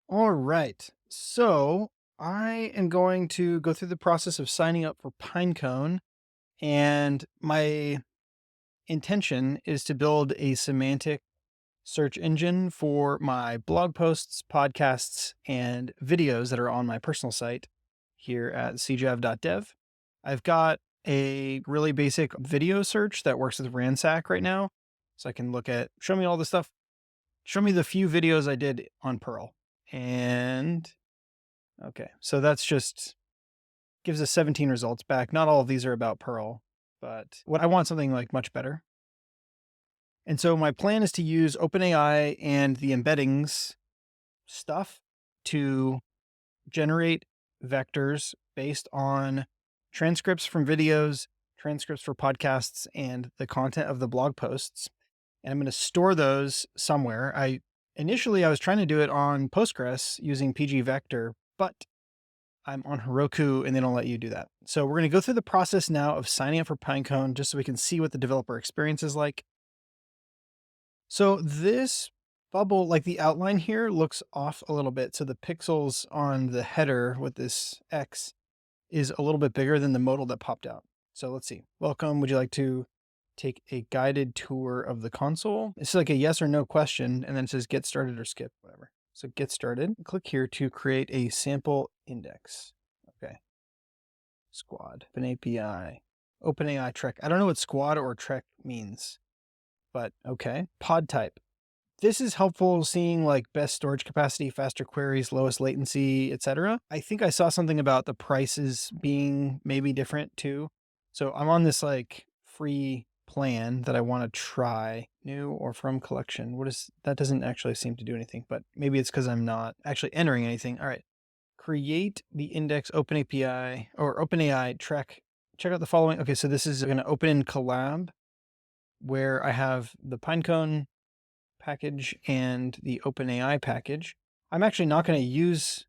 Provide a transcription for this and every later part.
All right. So I am going to go through the process of signing up for Pinecone, and my intention is to build a semantic search engine for my blog posts, podcasts, and videos that are on my personal site here at cjav.dev. I've got a really basic video search that works with Ransack right now. So I can look at, show me all the stuff, show me the few videos I did on Perl. And okay, so that's just gives us 17 results back. Not all of these are about Perl, but what I want something like much better. And so my plan is to use OpenAI and the embeddings stuff to generate vectors based on transcripts from videos, transcripts for podcasts, and the content of the blog posts. And I'm going to store those somewhere. I was trying to do it on Postgres using PG Vector, but I'm on Heroku and they don't let you do that. So we're going to go through the process now of signing up for Pinecone just so we can see what the developer experience is like. So this bubble, like the outline here, looks off a little bit. So the pixels on the header with this X is a little bit bigger than the modal that popped out. So let's see. Welcome. Would you like to take a guided tour of the console? It's like a yes or no question, and then it says get started or skip, whatever. So get started. Click here to create a sample index. Okay. Squad, an API, OpenAI Trek. I don't know what squad or Trek means, but okay. Pod type. This is helpful seeing like best storage capacity, faster queries, lowest latency, etc. I think I saw something about the prices being maybe different too. So I'm on this like free plan that I want to try. New or from collection. What is that? Doesn't actually seem to do anything, but maybe it's because I'm not actually entering anything. All right. Create the index OpenAPI or OpenAI Trek. Check out the following. Okay, so this is going to open in collab where I have the Pinecone package and the OpenAI package. I'm actually not going to use,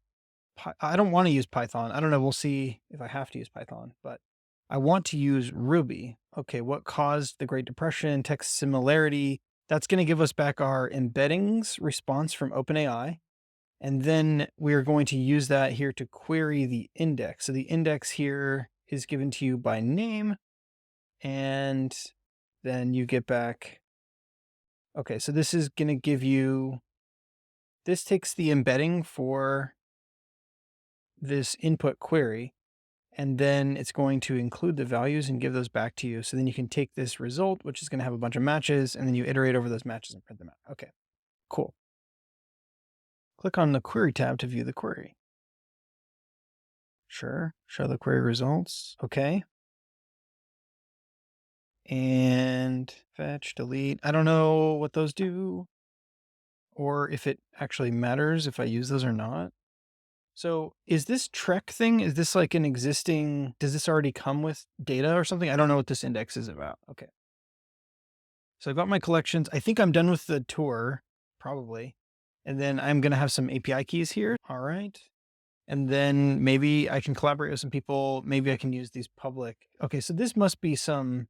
I don't want to use Python. I don't know. We'll see if I have to use Python, but I want to use Ruby. Okay, what caused the Great Depression, text similarity? That's going to give us back our embeddings response from OpenAI. And then we are going to use that here to query the index. So the index here is given to you by name. And then you get back. Okay, so this is going to give you, this takes the embedding for this input query, and then it's going to include the values and give those back to you. So then you can take this result, which is going to have a bunch of matches, and then you iterate over those matches and print them out. Okay, cool. Click on the query tab to view the query. Sure, show the query results. Okay. And fetch, delete. I don't know what those do or if it actually matters if I use those or not. So is this Trek thing, is this like an existing, does this already come with data or something? I don't know what this index is about. Okay. So I've got my collections. I think I'm done with the tour, probably. And then I'm going to have some API keys here. All right. And then maybe I can collaborate with some people. Maybe I can use these public. Okay. So this must be some,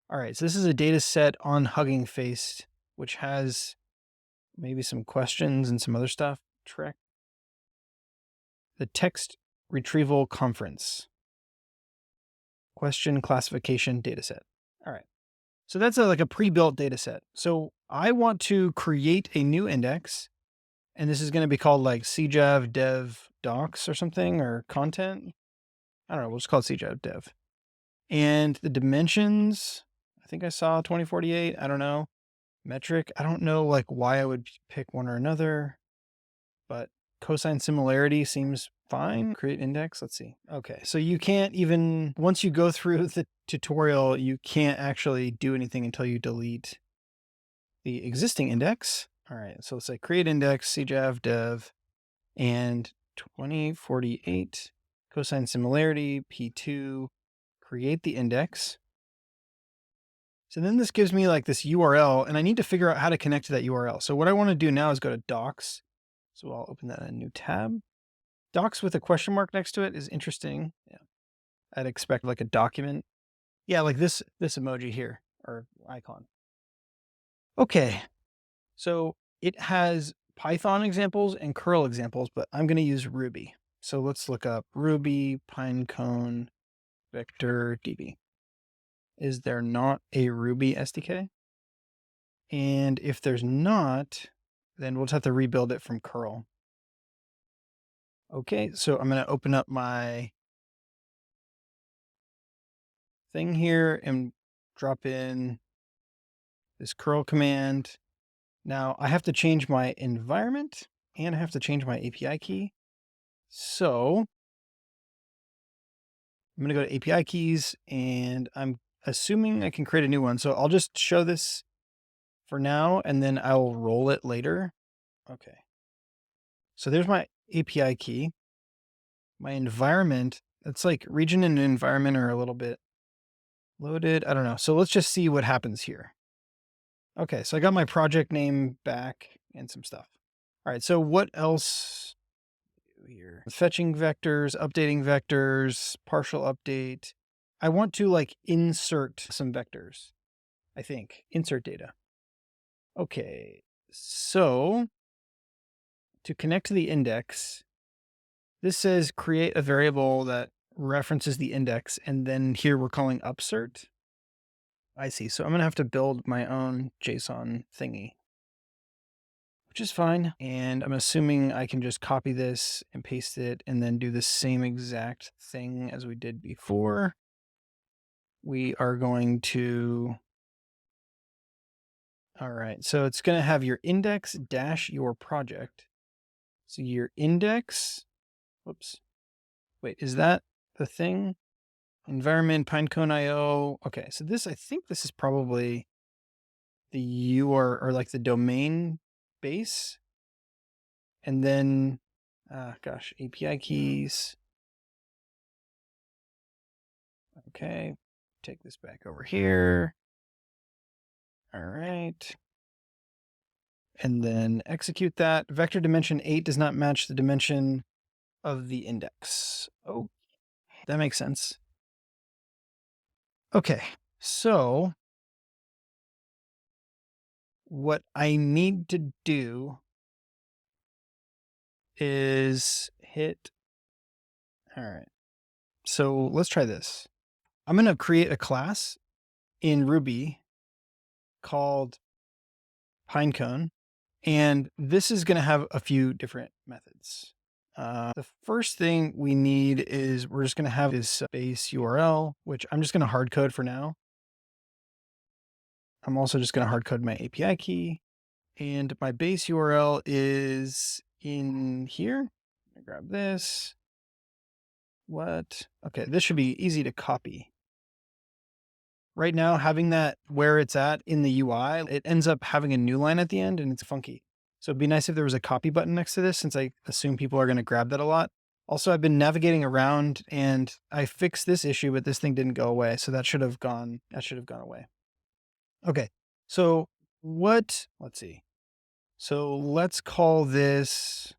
all right. So this is a data set on Hugging Face, which has maybe some questions and some other stuff. Trek. The text retrieval conference. Question classification dataset. All right. So that's like a pre-built dataset. So I want to create a new index, and this is going to be called like cjav dev docs or something, or content. I don't know. We'll just call it cjav dev. And the dimensions, I think I saw 2048. I don't know. Metric. I don't know like why I would pick one or another, but cosine similarity seems fine. Create index. Let's see. Okay. So you can't even, once you go through the tutorial, you can't actually do anything until you delete the existing index. All right. So let's say create index, cjav dev, and 2048 cosine similarity, P2, create the index. So then this gives me like this URL, and I need to figure out how to connect to that URL. So what I want to do now is go to docs. So I'll open that in a new tab. Docs with a question mark next to it is interesting. Yeah. I'd expect like a document. Yeah, like this emoji here or icon. Okay. So it has Python examples and curl examples, but I'm going to use Ruby. So let's look up Ruby pinecone vector DB. Is there not a Ruby SDK? And if there's not, then we'll just have to rebuild it from curl. Okay, so I'm going to open up my thing here and drop in this curl command. Now I have to change my environment and I have to change my API key. So I'm going to go to API keys and I'm assuming I can create a new one. So I'll just show this for now and then I'll roll it later. Okay. So there's my API key. My environment, it's like region and environment are a little bit loaded. I don't know. So let's just see what happens here. Okay. So I got my project name back and some stuff. All right. So what else here? Fetching vectors, updating vectors, partial update. I want to like insert some vectors, I think. Insert data. Okay. So to connect to the index, this says create a variable that references the index. And then here we're calling upsert. I see. So I'm going to have to build my own JSON thingy, which is fine. And I'm assuming I can just copy this and paste it and then do the same exact thing as we did before. We are going to, all right. So it's going to have your index dash your project. So your index, whoops. Wait, is that the thing? Environment, pinecone IO. Okay. So this, I think this is probably the URL or like the domain base. And then, gosh, API keys. Okay. Take this back over here. All right. And then execute that. Vector dimension 8 does not match the dimension of the index. Oh, that makes sense. Okay. So what I need to do is hit. All right. So let's try this. I'm going to create a class in Ruby called pinecone, and this is going to have a few different methods. The first thing we need is we're just going to have this base URL, which I'm just going to hard code for now. I'm also just going to hard code my API key, and my base URL is in here. Grab this. What? Okay, this should be easy to copy. Right now, having that where it's at in the UI, it ends up having a new line at the end and it's funky. So it'd be nice if there was a copy button next to this, since I assume people are going to grab that a lot. Also, I've been navigating around and I fixed this issue, but this thing didn't go away. So that should have gone away. Okay. So let's see. So let's call this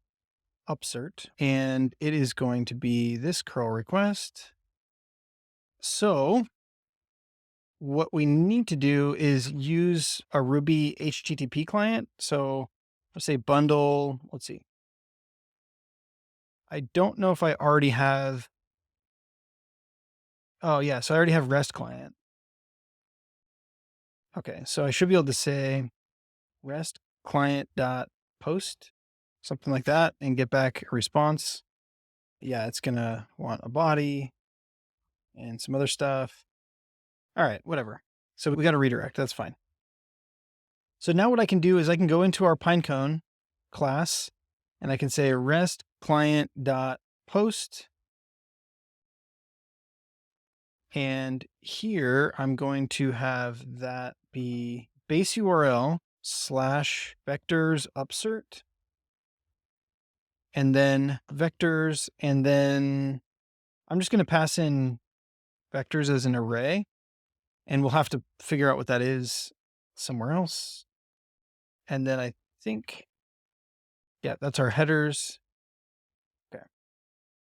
upsert and it is going to be this curl request. So what we need to do is use a Ruby HTTP client. So let's say bundle, let's see. I don't know if I already have. Oh yeah. So I already have REST client. Okay. So I should be able to say REST client dot post, something like that, and get back a response. Yeah. It's going to want a body and some other stuff. All right. Whatever. So we got a redirect. That's fine. So now what I can do is I can go into our pinecone class and I can say REST client dot post. And here I'm going to have that be base URL slash vectors upsert. And then vectors. And then I'm just going to pass in vectors as an array. And we'll have to figure out what that is somewhere else. And then I think, yeah, that's our headers. Okay.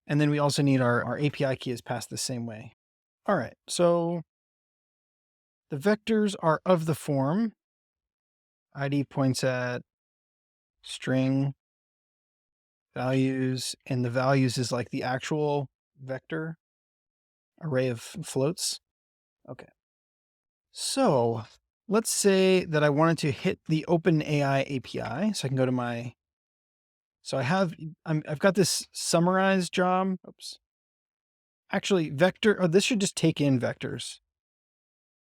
And then we also need our API key is passed the same way. All right. So the vectors are of the form. ID points at string values, and the values is like the actual vector array of floats. Okay. So let's say that I wanted to hit the OpenAI API. So I can go to my, so I've got this summarized job. Oops. Actually, vector, oh, this should just take in vectors,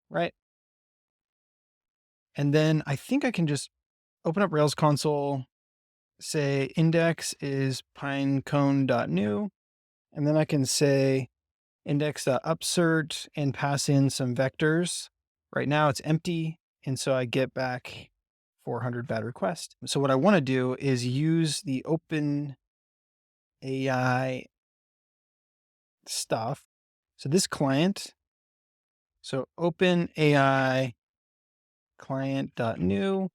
right? And then I think I can just open up Rails console, say index is pinecone.new, and then I can say index.upsert and pass in some vectors. Right now it's empty, and so I get back 400 bad requests. So what I want to do is use the OpenAI stuff. So this client, so OpenAI client.new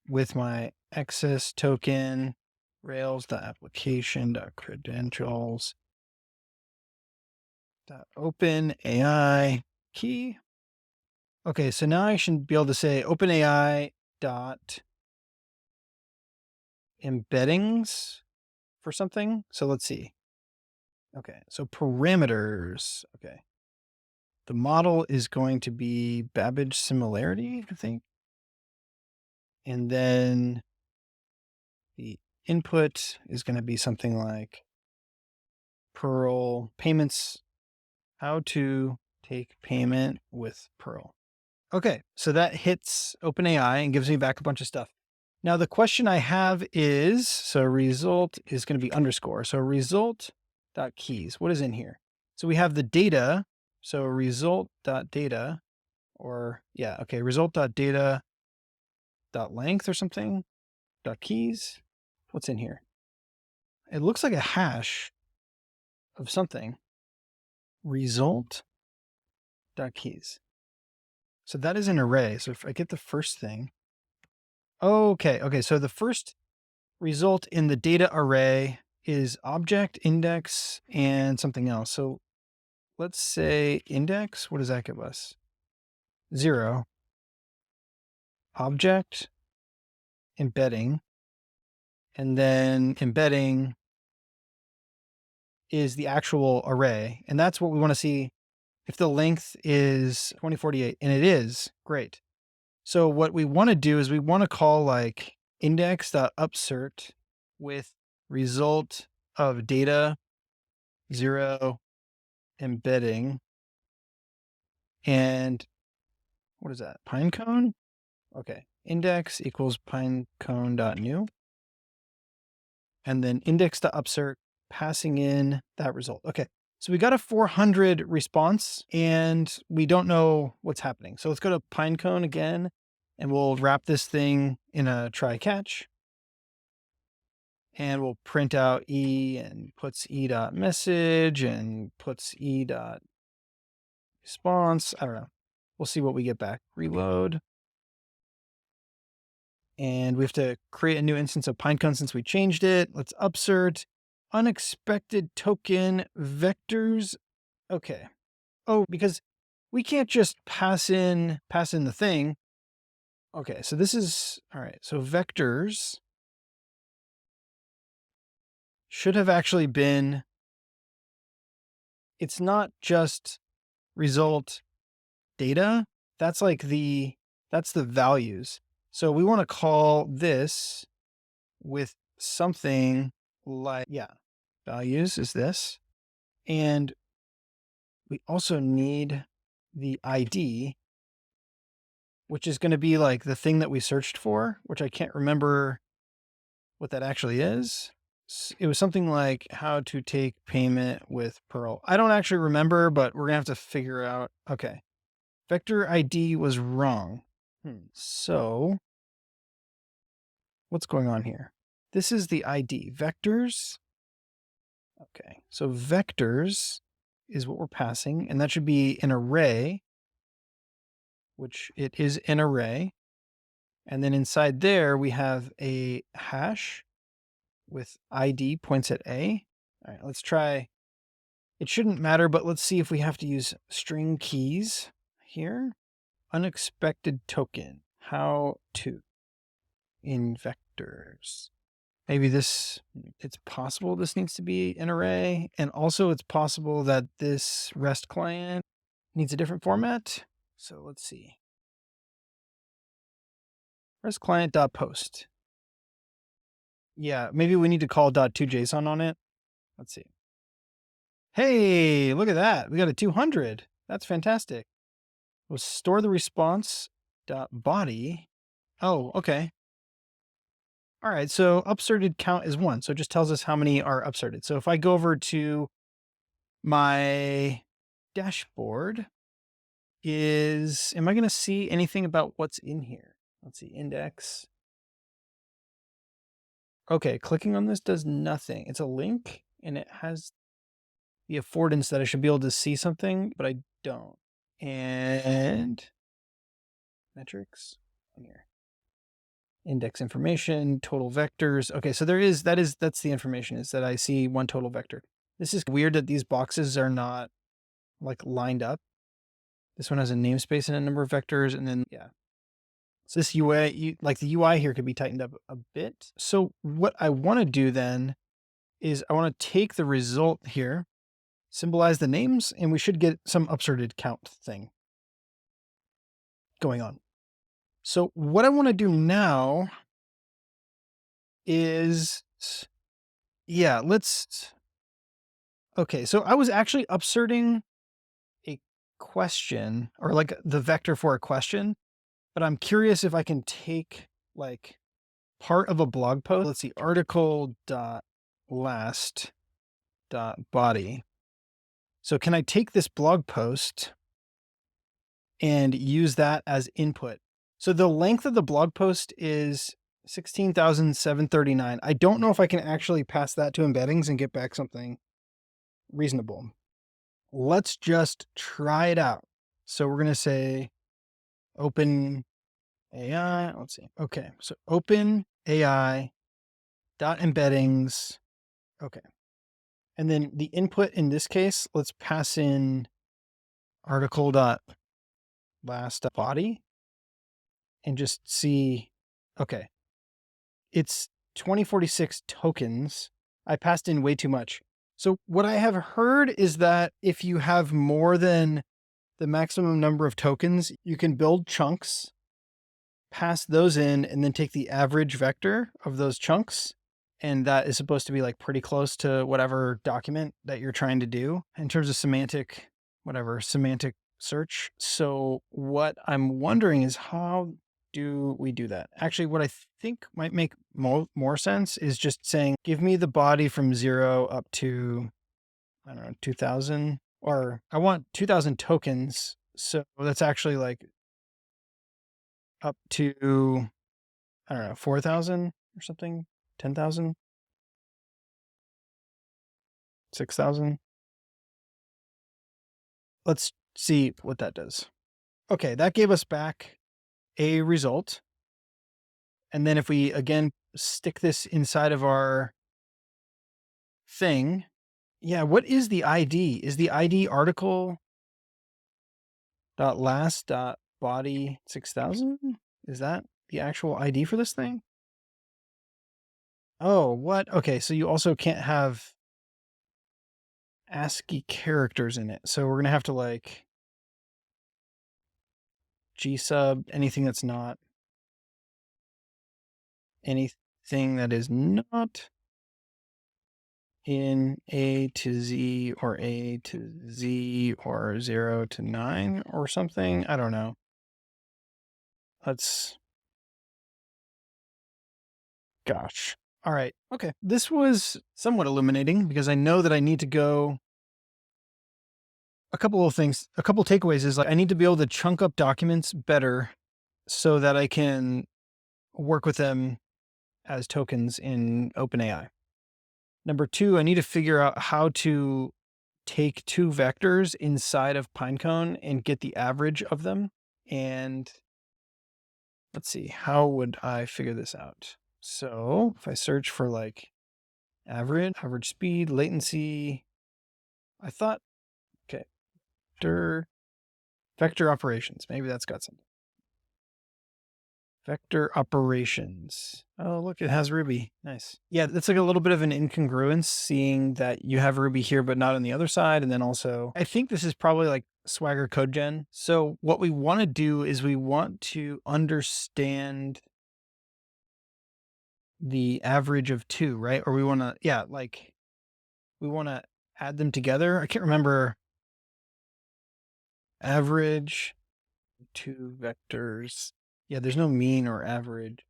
with my access token, rails.application.credentials, .OpenAI key. Okay, so now I should be able to say OpenAI dot embeddings for something. So let's see. Okay, so parameters. Okay. The model is going to be Babbage similarity, I think. And then the input is going to be something like Perl payments, how to take payment with Perl. Okay, so that hits OpenAI and gives me back a bunch of stuff. Now the question I have is, so result is going to be underscore. So result.keys, what is in here? So we have the data. So result.data or yeah, okay, result.data length or something, .keys. What's in here? It looks like a hash of something. Result.keys. So that is an array. So if I get the first thing, okay. So the first result in the data array is object, index, and something else. So let's say index. What does that give us? 0. Object, embedding, and then embedding is the actual array. And that's what we want to see. If the length is 2048, and it is, great. So what we want to do is we want to call like index.upsert with result of data 0 embedding. And what is that? Pinecone? Okay. Index equals pinecone.new. And then index.upsert passing in that result. Okay. So we got a 400 response and we don't know what's happening. So let's go to pinecone again and we'll wrap this thing in a try catch. And we'll print out E and puts E.message and puts E.response. I don't know. We'll see what we get back. Reload. And we have to create a new instance of pinecone since we changed it. Let's upsert. Unexpected token vectors. Okay. Oh, because we can't just pass in the thing. Okay, so this is, all right. So vectors should have actually been, it's not just result data. That's like that's the values. So we want to call this with something like, yeah, values is this. And we also need the ID, which is going to be like the thing that we searched for, which I can't remember what that actually is. It was something like how to take payment with Perl. I don't actually remember, but we're going to have to figure out. Okay. Vector ID was wrong. So what's going on here? This is the ID. Vectors. Okay. So vectors is what we're passing, and that should be an array, which it is an array. And then inside there, we have a hash with ID points at A. All right, let's try. It shouldn't matter, but let's see if we have to use string keys here. Unexpected token. How to in vector. vectors. Maybe it's possible this needs to be an array. And also it's possible that this REST client needs a different format. So let's see. REST client.post. Yeah, maybe we need to call .2JSON on it. Let's see. Hey, look at that. We got a 200. That's fantastic. We'll store the response .body. Oh, okay. All right, so upserted count is 1. So it just tells us how many are upserted. So if I go over to my dashboard, am I going to see anything about what's in here? Let's see, index. Okay, clicking on this does nothing. It's a link and it has the affordance that I should be able to see something, but I don't. And metrics on here. Index information, total vectors. Okay, so that's the information, is that I see one total vector. This is weird that these boxes are not like lined up. This one has a namespace and a number of vectors, and then, yeah. So this UI, like the UI here could be tightened up a bit. So what I want to do then is I want to take the result here, symbolize the names, and we should get some upserted count thing going on. So what I want to do now is, yeah, okay, so I was actually upserting a question, or like the vector for a question, but I'm curious if I can take like part of a blog post. Let's see, article dot last dot body. So can I take this blog post and use that as input? So the length of the blog post is 16,739. I don't know if I can actually pass that to embeddings and get back something reasonable. Let's just try it out. So we're going to say OpenAI. Let's see. Okay. So OpenAI dot embeddings. Okay. And then the input in this case, let's pass in article dot last body and just see. Okay. It's 2046 tokens. I passed in way too much. So what I have heard is that if you have more than the maximum number of tokens, you can build chunks, pass those in, and then take the average vector of those chunks. And that is supposed to be like pretty close to whatever document that you're trying to do in terms of semantic search. So what I'm wondering is, how do we do that? Actually, what I think might make more sense is just saying, give me the body from 0 up to, I don't know, 2000, or I want 2000 tokens. So that's actually like up to, I don't know, 4,000 or something, 10,000, 6,000. Let's see what that does. Okay, that gave us back a result. And then if we again stick this inside of our thing, yeah, what is the ID? Is the ID article dot last dot body 6,000? Is that the actual ID for this thing? Oh, what? Okay, so you also can't have ASCII characters in it. So we're going to have to like G sub anything that's not anything that is not in A to Z or A to Z or 0 to 9 or something. I don't know. Gosh. All right. Okay. This was somewhat illuminating because I know that I need to go. A couple of things, a couple takeaways is like, I need to be able to chunk up documents better so that I can work with them as tokens in OpenAI. Number 2, I need to figure out how to take 2 vectors inside of pinecone and get the average of them. And let's see, how would I figure this out? So if I search for like average speed, latency, I thought, okay, vector operations, maybe that's got something. Vector operations. Oh, look, it has Ruby. Nice. Yeah, that's like a little bit of an incongruence seeing that you have Ruby here, but not on the other side. And then also, I think this is probably like Swagger code gen. So what we want to do is we want to understand the average of two, right? Or we want to, yeah, like we want to add them together. I can't remember average two vectors. Yeah, there's no mean or average.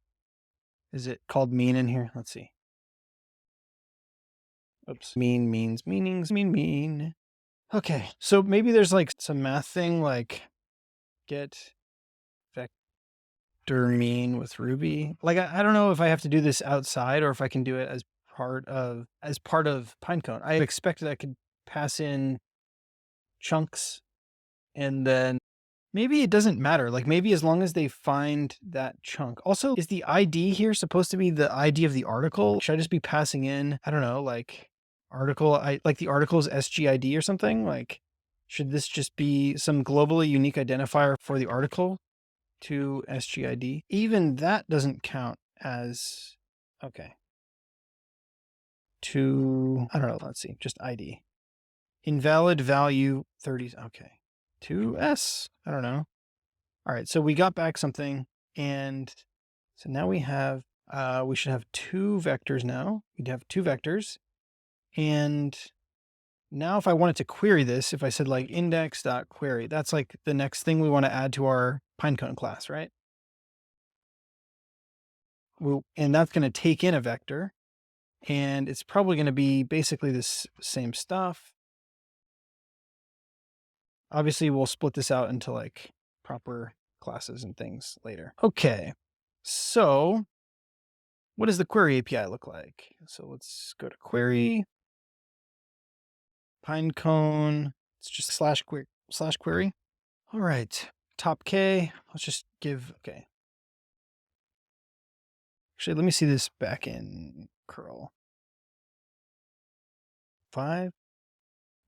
Is it called mean in here? Let's see. Oops. Mean means meanings, mean. Okay. So maybe there's like some math thing like get vector mean with Ruby. Like I don't know if I have to do this outside or if I can do it as part of pinecone. I expected I could pass in chunks and then maybe it doesn't matter. Like maybe as long as they find that chunk. Also, is the ID here supposed to be the ID of the article? Should I just be passing in, I don't know, like article, like the article's SGID or something? Like, should this just be some globally unique identifier for the article to SGID? Even that doesn't count as, okay. To, I don't know, let's see, just ID. Invalid value 30, okay. To S, I don't know. All right, so we got back something, and so now we should have two vectors now. We'd have two vectors, and now if I wanted to query this, if I said like index.query, that's like the next thing we want to add to our pinecone class, right? And that's going to take in a vector, and it's probably going to be basically this same stuff. Obviously, we'll split this out into like proper classes and things later. Okay, so what does the query API look like? So let's go to query, pinecone. It's just slash query. All right, top K. Let's just give, okay. Actually, let me see this back in curl. 5.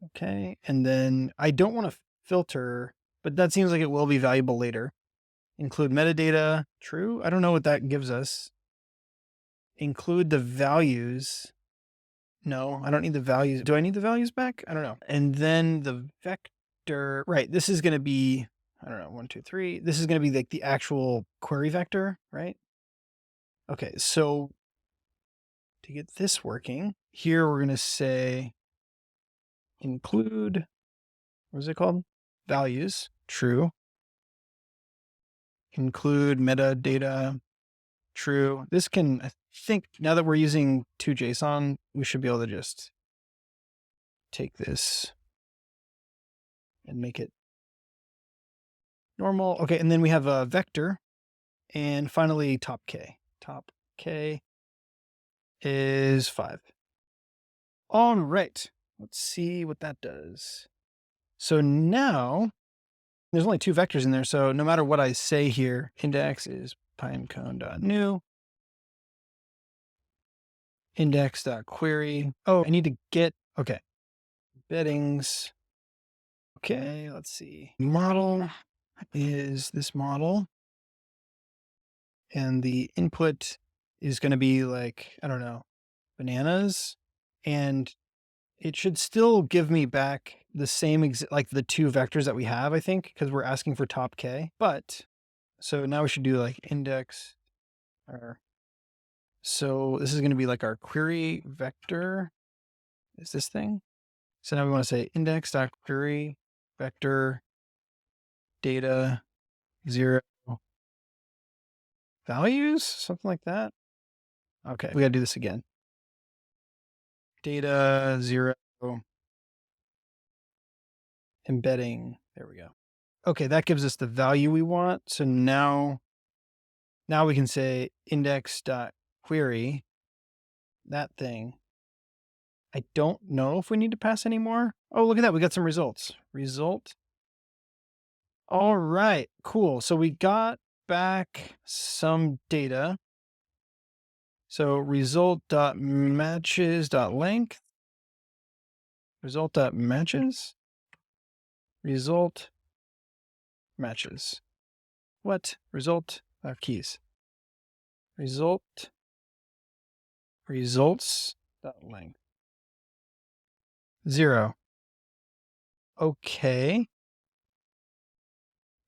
Okay, and then I don't want to filter, but that seems like it will be valuable later. Include metadata, true. I don't know what that gives us. Include the values. No, I don't need the values. Do I need the values back? I don't know. And then the vector, right? This is going to be, I don't know, 1, 2, 3. This is going to be like the actual query vector, right? Okay, so to get this working, here we're going to say include, what is it called? Values, true. Include metadata, true. This can, I think, now that we're using 2JSON, we should be able to just take this and make it normal. Okay, and then we have a vector, and finally top K. Top K is 5. All right, let's see what that does. So now there's only 2 vectors in there, so no matter what I say here, index is pinecone.new, index.query. Oh, I need to get, okay, embeddings. Okay, let's see. Model is this model, and the input is going to be like, I don't know, bananas, and it should still give me back the same, like the 2 vectors that we have, I think, because we're asking for top K. But so now we should do like index, or so this is going to be like our query vector is this thing. So now we want to say index.query vector data 0 values, something like that. Okay, we got to do this again. Data 0 embedding. There we go. Okay, that gives us the value we want. So now we can say index.query, that thing. I don't know if we need to pass any more. Oh, look at that. We got some results. Result. All right, cool. So we got back some data. So result.matches.length. Result.matches. Result matches. What? Result keys. results dot length 0. Okay.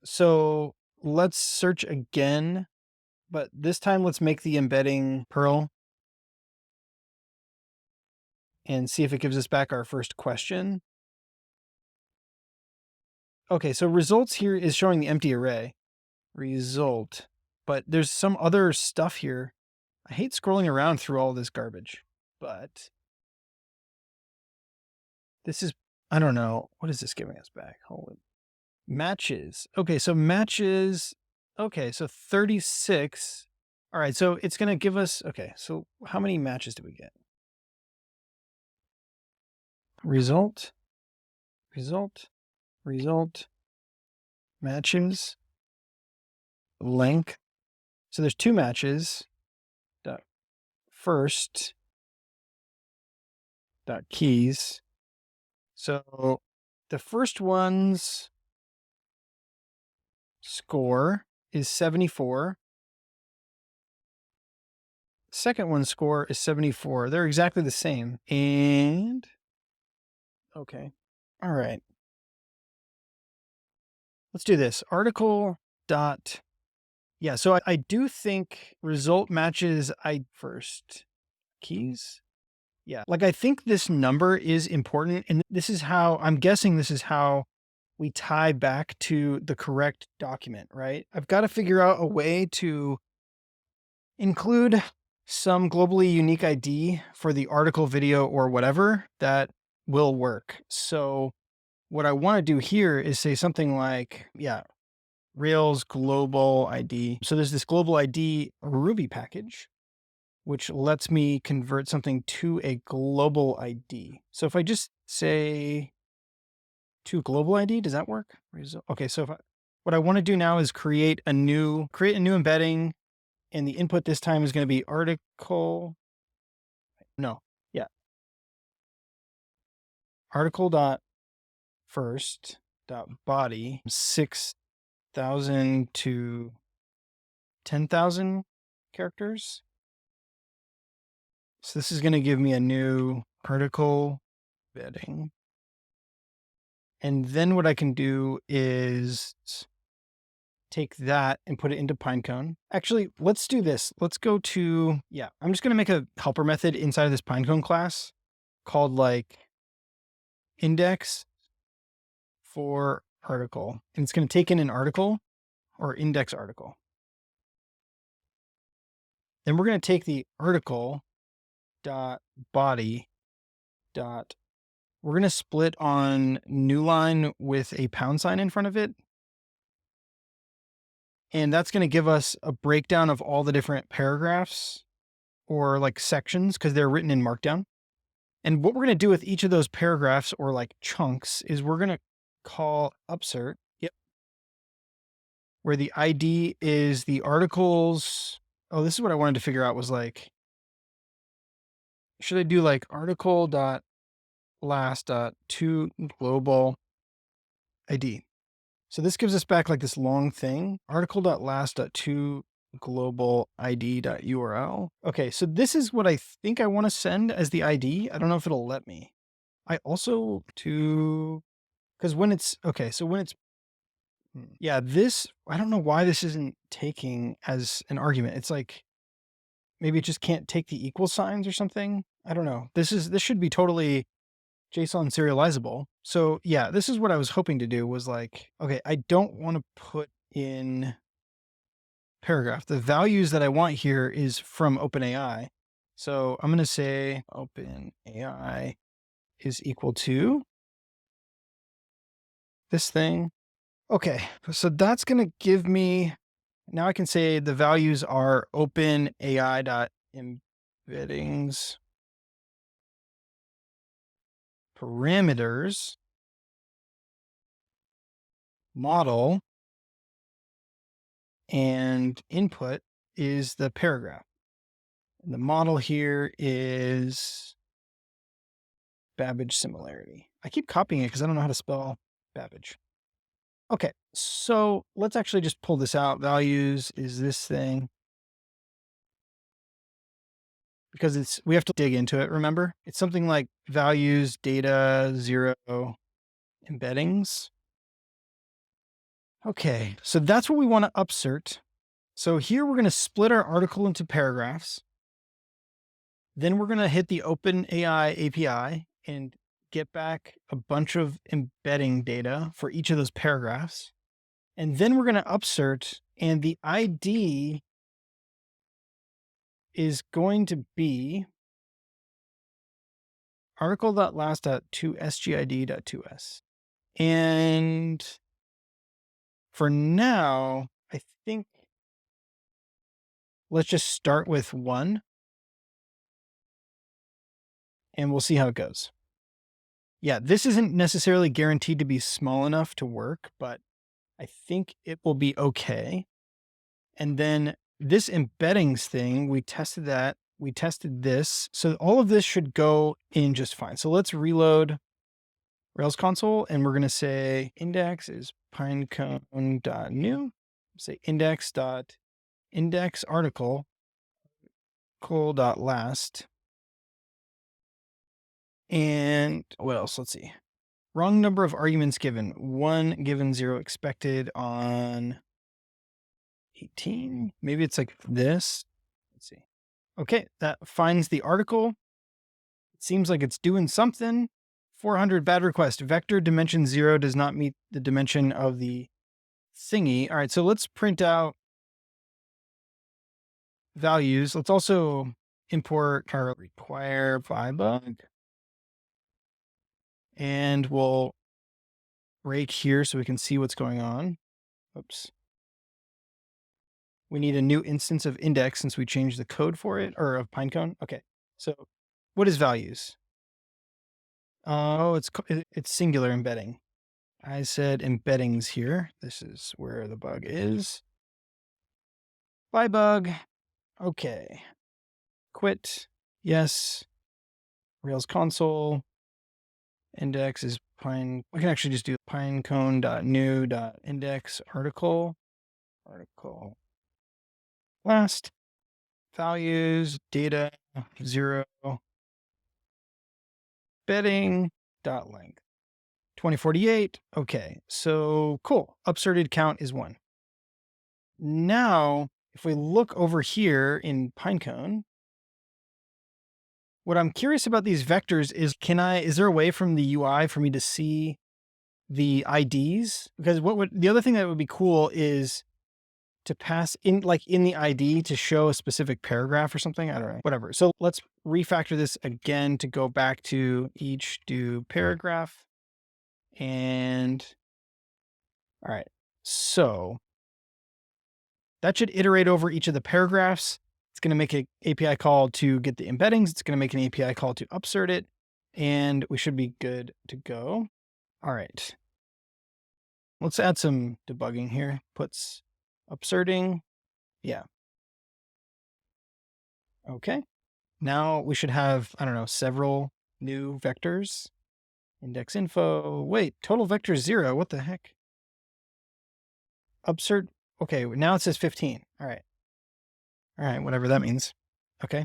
So let's search again, but this time let's make the embedding Perl and see if it gives us back our first question. Okay, so results here is showing the empty array. Result. But there's some other stuff here. I hate scrolling around through all this garbage, but this is, I don't know. What is this giving us back? Holy matches. Okay, so matches. Okay, so 36. All right, so it's going to give us, okay, so how many matches do we get? Result, result, matches, length. So there's 2 matches. Dot first dot keys. So the first one's score is 74. Second one's score is 74. They're exactly the same. And okay. All right. Let's do this. Article dot. Yeah, so I do think result matches I first keys. Yeah, like I think this number is important. And this is how I'm guessing this is how we tie back to the correct document, right? I've got to figure out a way to include some globally unique ID for the article, video, or whatever that will work. So what I want to do here is say something like, yeah, Rails global ID. So there's this global ID Ruby package, which lets me convert something to a global ID. So if I just say to global ID, does that work? Okay, so what I want to do now is create a new embedding, and the input this time is going to be article. No, yeah, article dot first dot body 6,000 to 10,000 characters. So this is going to give me a new article embedding. And then what I can do is take that and put it into pinecone. Actually, let's do this. Let's go to, yeah, I'm just going to make a helper method inside of this pinecone class called like index for article. And it's going to take in an article or index article. Then we're going to take the article dot body dot, we're going to split on new line with a pound sign in front of it. And that's going to give us a breakdown of all the different paragraphs or like sections because they're written in Markdown. And what we're going to do with each of those paragraphs or like chunks is we're going to call upsert. Yep. Where the ID is the articles. Oh, this is what I wanted to figure out was like, should I do like article dot last dot to global ID? So this gives us back like this long thing, article.last.to global ID.url. Okay, so this is what I think I want to send as the ID. I don't know if it'll let me. I also because when it's, okay, so when it's, yeah, this, I don't know why this isn't taking as an argument. It's like, maybe it just can't take the equal signs or something. I don't know. This should be totally JSON serializable. So yeah, this is what I was hoping to do was like, okay, I don't want to put in paragraph. The values that I want here is from OpenAI. So I'm going to say OpenAI is equal to this thing. Okay, so that's going to give me, now I can say the values are OpenAI.embeddings parameters model and input is the paragraph. And the model here is Babbage similarity. I keep copying it because I don't know how to spell Babbage. Okay, so let's actually just pull this out. Values is this thing. because we have to dig into it, remember? It's something like values, data, 0, embeddings. Okay, so that's what we want to upsert. So here we're going to split our article into paragraphs. Then we're going to hit the OpenAI API and get back a bunch of embedding data for each of those paragraphs. And then we're going to upsert, and the ID is going to be article.last.2sgid.2s. And for now, I think let's just start with 1 and we'll see how it goes. Yeah, this isn't necessarily guaranteed to be small enough to work, but I think it will be okay. And then this embeddings thing, we tested that. We tested this. So all of this should go in just fine. So let's reload Rails console, and we're going to say index is pinecone.new. Say index article.last. And what else? Let's see. Wrong number of arguments given. 1 given, 0 expected on 18. Maybe it's like this. Let's see. Okay, that finds the article. It seems like it's doing something. 400 bad request. Vector dimension 0 does not meet the dimension of the thingy. All right, so let's print out values. Let's also import our require bug. And we'll rake here so we can see what's going on. Oops. We need a new instance of index since we changed the code for it, or of pinecone. Okay, so what is values? Oh, it's singular embedding. I said embeddings here. This is where the bug is. Bye bug. Okay. Quit. Yes. Rails console. Index is pine. We can actually just do pinecone.new.index article. Article. Last. Values. Data. 0. Embedding. Dot length. 2048. Okay. So cool. Upserted count is 1. Now, if we look over here in pinecone, what I'm curious about these vectors is is there a way from the UI for me to see the IDs? Because the other thing that would be cool is to pass in, like in the ID to show a specific paragraph or something. I don't know, whatever. So let's refactor this again to go back to each do paragraph. And all right, so that should iterate over each of the paragraphs. It's going to make an API call to get the embeddings. It's going to make an API call to upsert it. And we should be good to go. All right. Let's add some debugging here. Puts upserting. Yeah. Okay. Now we should have, I don't know, several new vectors. Index info. Wait, total vector 0. What the heck? Upsert. Okay, now it says 15. All right. All right, whatever that means. Okay.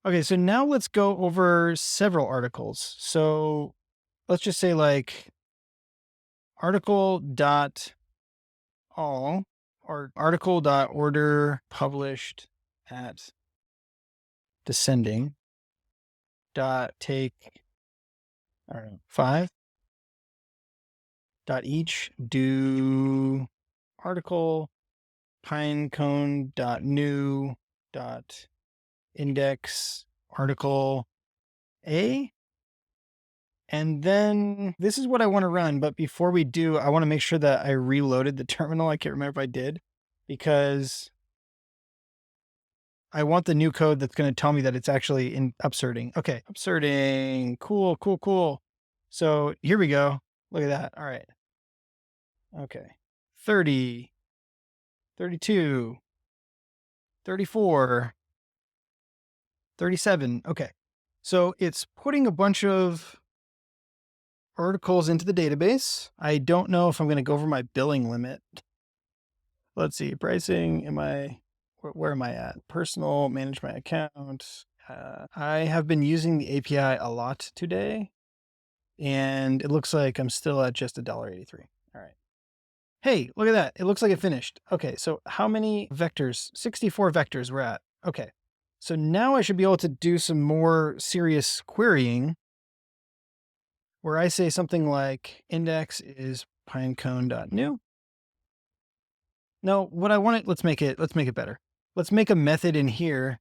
Okay, so now let's go over several articles. So let's just say like article.all or article.order published at descending dot take, I don't know, 5 dot each do article pinecone dot new dot index article A. And then this is what I want to run. But before we do, I want to make sure that I reloaded the terminal. I can't remember if I did, because I want the new code that's going to tell me that it's actually in upserting. Okay, upserting. Cool, cool, cool. So here we go. Look at that. All right. Okay. 30, 32, 34, 37. Okay. So it's putting a bunch of articles into the database. I don't know if I'm going to go over my billing limit. Let's see. Pricing. Where am I at? Personal, manage my account, I have been using the API a lot today, and it looks like I'm still at just $1.83. All right. Hey, look at that. It looks like it finished. Okay, so how many vectors? 64 vectors we're at. Okay. So now I should be able to do some more serious querying where I say something like index is pinecone.new. No, what I want it, let's make it better. Let's make a method in here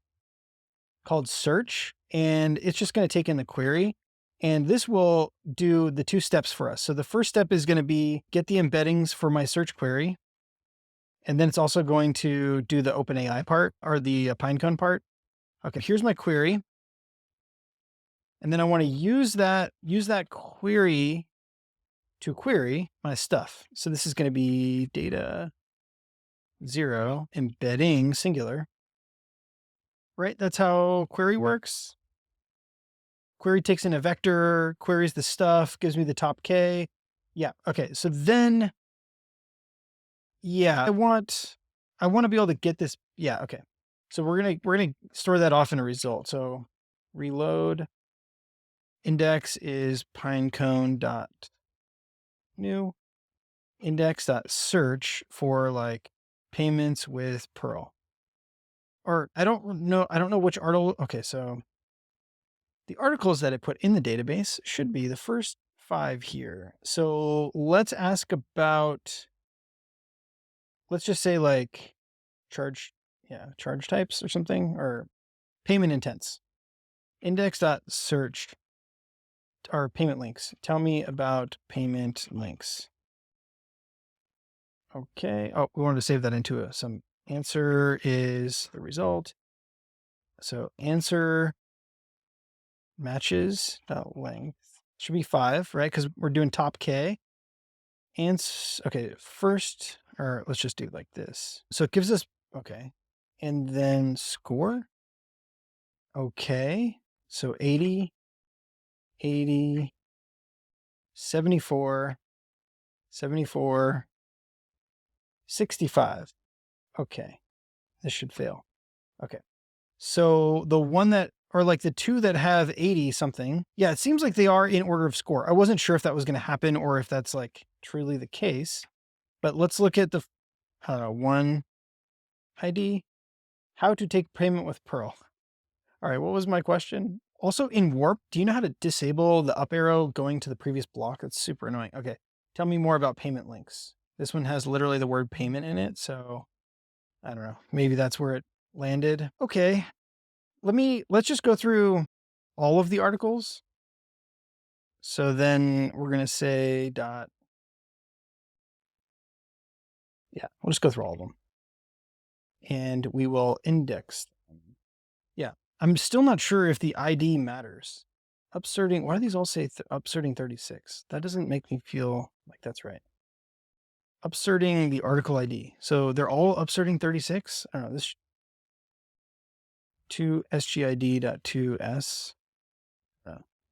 called search, and it's just going to take in the query. And this will do the 2 steps for us. So the first step is going to be get the embeddings for my search query. And then it's also going to do the OpenAI part or the pinecone part. Okay, here's my query. And then I want to use that query to query my stuff. So this is going to be data 0 embedding singular, right? That's how query works. Query takes in a vector, queries the stuff, gives me the top K. Yeah. Okay. So then, yeah, I want to be able to get this. Yeah. Okay. So we're going to store that off in a result. So reload index is pinecone dot new index dot search for like payments with Perl. Or I don't know which article. Okay. So the articles that I put in the database should be the first 5 here. So let's ask about, let's just say like charge types or something, or payment intents. Index.search are payment links. Tell me about payment links. Okay. Oh, we wanted to save that into some answer is the result. So answer matches length should be 5, right? Because we're doing top K. And okay, first, or let's just do like this. So it gives us, okay. And then score. Okay. So 80, 80, 74, 74, 65. Okay. This should fail. Okay. So the one that, or like the 2 that have 80 something. Yeah, it seems like they are in order of score. I wasn't sure if that was going to happen or if that's like truly the case. But let's look at the, I don't know, 1 ID. How to take payment with Perl. All right, what was my question? Also in Warp, do you know how to disable the up arrow going to the previous block? That's super annoying. Okay, tell me more about payment links. This one has literally the word payment in it, so I don't know. Maybe that's where it landed. Okay, let's just go through all of the articles. So then we're gonna say dot. Yeah, we'll just go through all of them, and we will index them. Yeah, I'm still not sure if the ID matters. Upserting, why do these all say upserting 36? That doesn't make me feel like that's right. Upserting the article ID. So they're all upserting 36? I don't know, this 2 sgid.2s.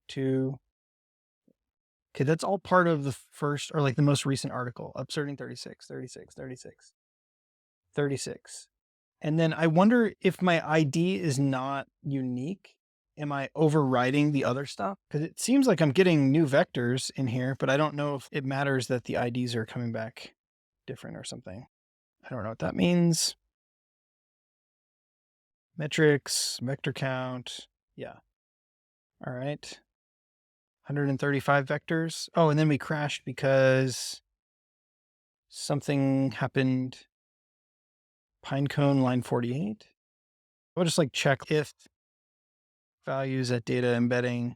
2. Okay, that's all part of the first, or like the most recent article. Upserting 36, 36, 36, 36. And then I wonder if my ID is not unique. Am I overriding the other stuff? Because it seems like I'm getting new vectors in here, but I don't know if it matters that the IDs are coming back different or something. I don't know what that means. Metrics, vector count. Yeah. All right. 135 vectors. Oh, and then we crashed because something happened. Pinecone line 48. We'll just like check if values at data embedding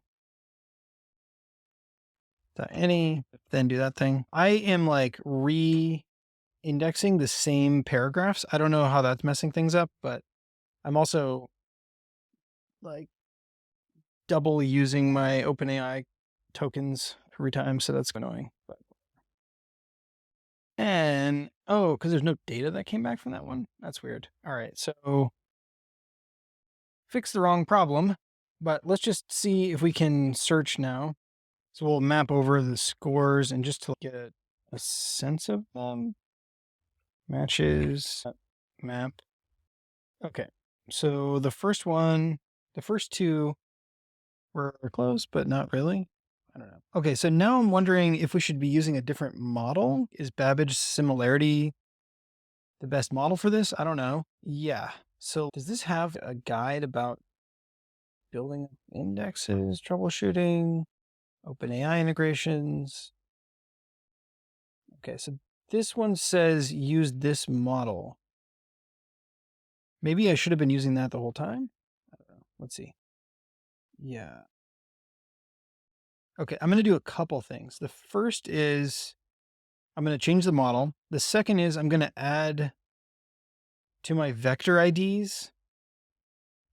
any, then do that thing. I am like re-indexing the same paragraphs. I don't know how that's messing things up, but I'm also like double using my OpenAI tokens every time, so that's annoying. But and oh, because there's no data that came back from that one. That's weird. All right, so fix the wrong problem, but let's just see if we can search now. So we'll map over the scores and just to get a sense of them. Matches, map. Okay. So the first one The first two were close, but not really. I don't know. Okay, so now I'm wondering if we should be using a different model. Is Babbage similarity the best model for this? I don't know. Yeah. So does this have a guide about building indexes, troubleshooting, OpenAI integrations? Okay, so this one says use this model. Maybe I should have been using that the whole time. I don't know. Let's see. Yeah. Okay, I'm going to do a couple things. The first is I'm going to change the model. The second is I'm going to add to my vector IDs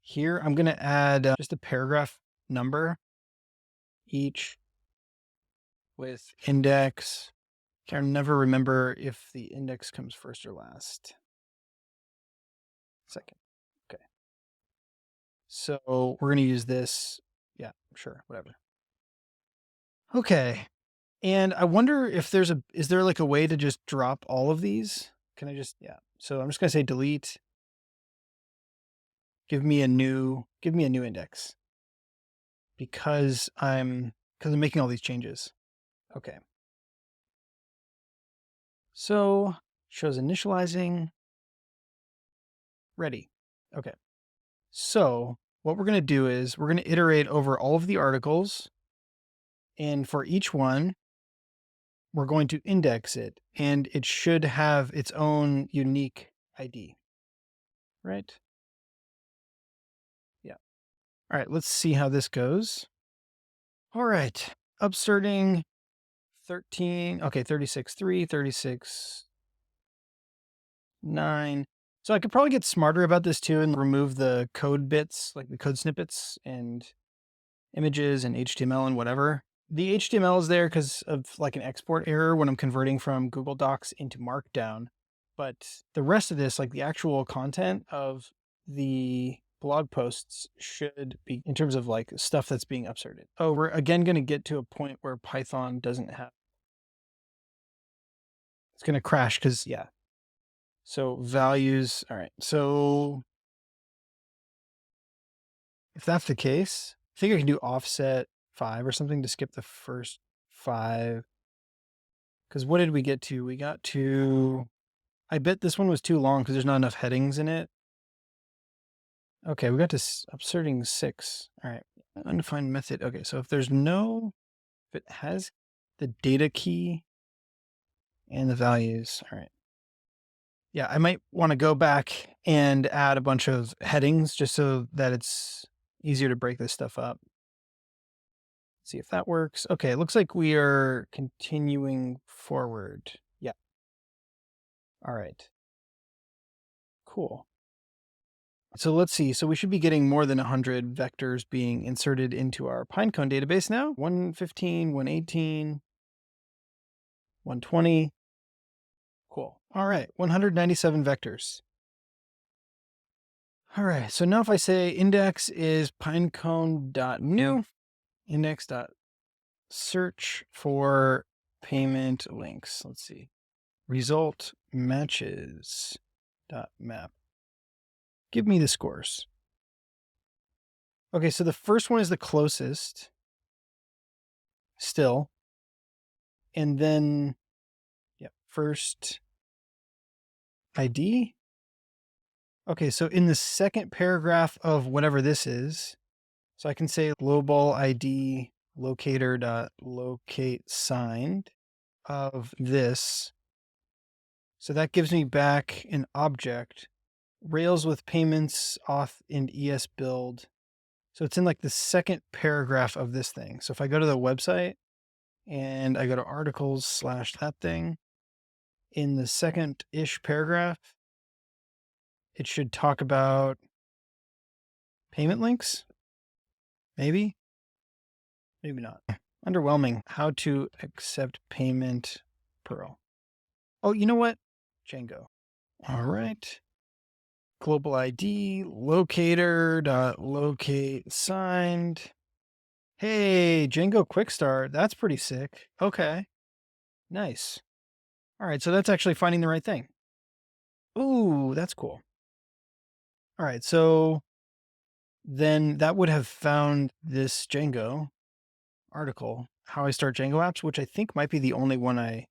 here. I'm going to add just a paragraph number each with index. Can never remember if the index comes first or last. Second. Okay. So we're going to use this. Yeah, sure, whatever. Okay. And I wonder if is there like a way to just drop all of these? Can I just, yeah. So I'm just going to say delete, give me a new index because I'm making all these changes. Okay. So shows initializing ready. Okay. So what we're going to do is we're going to iterate over all of the articles. And for each one, we're going to index it and it should have its own unique ID. Right? Yeah. All right. Let's see how this goes. All right. Upserting 13. Okay. 36.3, 36.9. So I could probably get smarter about this too and remove the code bits, like the code snippets and images and HTML and whatever. The HTML is there because of like an export error when I'm converting from Google Docs into Markdown. But the rest of this, like the actual content of the blog posts should be in terms of like stuff that's being upserted. Oh, we're again going to get to a point where Python doesn't have, it's going to crash because, yeah. So values. All right. So if that's the case, I think I can do offset 5 or something to skip the first 5. Because what did we get to? We got to, I bet this one was too long because there's not enough headings in it. Okay, we got to upserting 6. All right, undefined method. Okay, so if it has the data key and the values. All right. Yeah, I might want to go back and add a bunch of headings just so that it's easier to break this stuff up. See if that works. Okay, it looks like we are continuing forward. Yeah. All right. Cool. So let's see. So we should be getting more than 100 vectors being inserted into our pinecone database now. 115, 118, 120. Cool. All right. 197 vectors. All right. So now if I say index is pinecone.new, index.search for payment links. Let's see. Result matches dot map. Give me the scores. Okay, so the first one is the closest still. And then, yeah, first ID. Okay, so in the second paragraph of whatever this is, so I can say global ID locator dot locate signed of this. So that gives me back an object, Rails with payments, auth and ES build. So it's in like the second paragraph of this thing. So if I go to the website and I go to articles / that thing, in the second-ish paragraph, it should talk about payment links. Maybe not. Underwhelming. How to accept payment Perl. Oh, you know what? Django. All right. Global ID locator dot locate signed. Hey, Django Quick Start. That's pretty sick. Okay. Nice. All right. So that's actually finding the right thing. Ooh, that's cool. All right. So then that would have found this Django article, How I Start Django Apps, which I think might be the only one I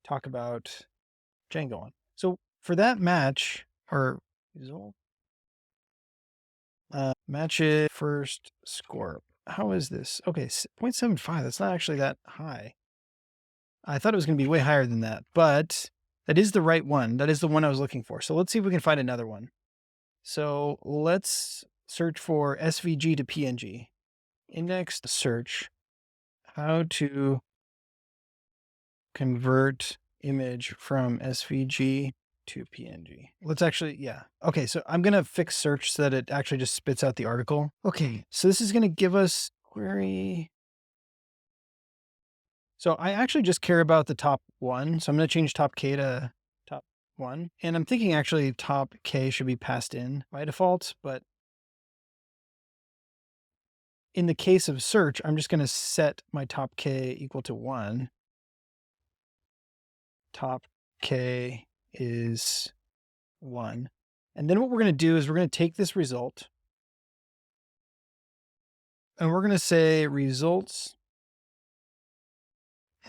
talk about Django on. So for that match or result, match it first score. How is this? Okay, 0.75. That's not actually that high. I thought it was going to be way higher than that, but that is the right one. That is the one I was looking for. So let's see if we can find another one. So let's search for SVG to PNG. Index search how to convert image from SVG to PNG. Let's actually, yeah. Okay, so I'm going to fix search so that it actually just spits out the article. Okay, so this is going to give us query. So I actually just care about the top one. So I'm going to change top K to top one. And I'm thinking actually top K should be passed in by default. But in the case of search, I'm just going to set my top K equal to 1. Top K is 1. And then what we're going to do is we're going to take this result and we're going to say results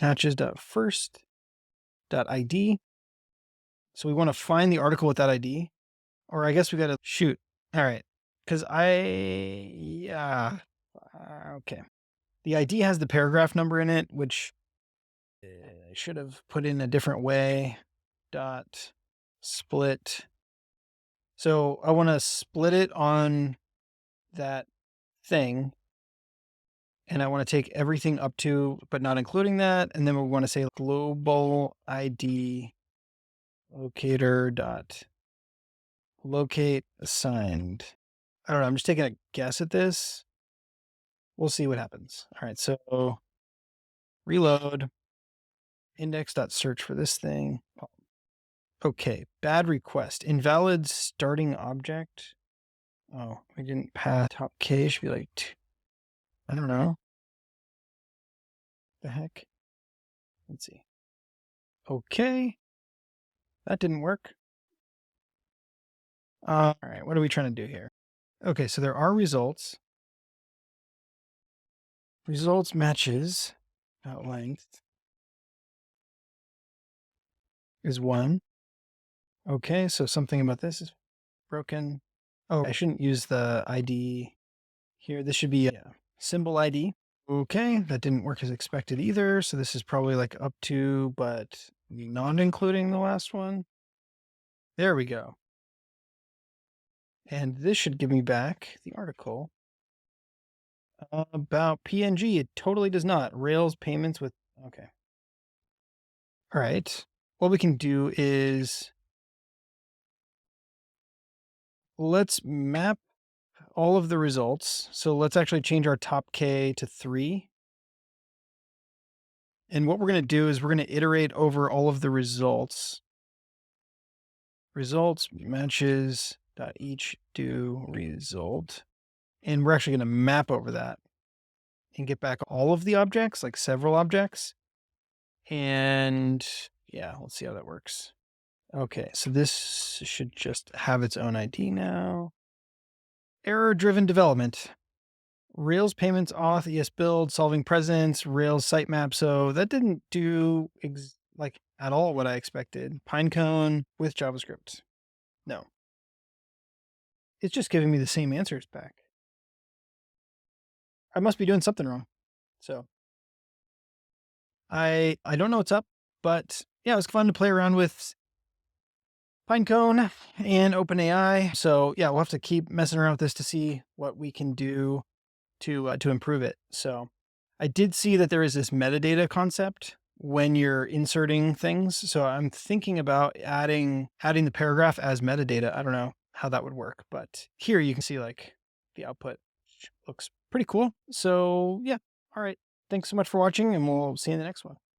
matches.first.id. So we want to find the article with that ID, or I guess we got to shoot. All right. Cause yeah. Okay. The ID has the paragraph number in it, which I should have put in a different way. Dot split. So I want to split it on that thing. And I want to take everything up to, but not including that. And then we want to say global ID locator dot locate assigned. I don't know. I'm just taking a guess at this. We'll see what happens. All right. So reload index dot search for this thing. Okay. Bad request. Invalid starting object. Oh, we didn't pass top K. Should be like, I don't know. The heck? Let's see. Okay. That didn't work. All right. What are we trying to do here? Okay. So there are results. Results matches length is 1. Okay. So something about this is broken. Oh, I shouldn't use the ID here. This should be a symbol ID. Okay. That didn't work as expected either. So this is probably like up to, but not including the last one. There we go. And this should give me back the article about PNG. It totally does not. Rails payments with, okay. All right. What we can do is let's map all of the results. So let's actually change our top K to 3. And what we're going to do is we're going to iterate over all of the results. Results matches dot each do result. And we're actually going to map over that and get back all of the objects, like several objects. And yeah, let's see how that works. Okay, so this should just have its own ID now. Error-driven development. Rails payments auth, ES build, solving presence, Rails sitemap. So that didn't do like at all what I expected. Pinecone with JavaScript. No. It's just giving me the same answers back. I must be doing something wrong. So I don't know what's up, but yeah, it was fun to play around with Pinecone and OpenAI. So yeah, we'll have to keep messing around with this to see what we can do to improve it. So I did see that there is this metadata concept when you're inserting things. So I'm thinking about adding the paragraph as metadata. I don't know how that would work, but here you can see like the output looks pretty cool. So yeah. All right. Thanks so much for watching and we'll see you in the next one.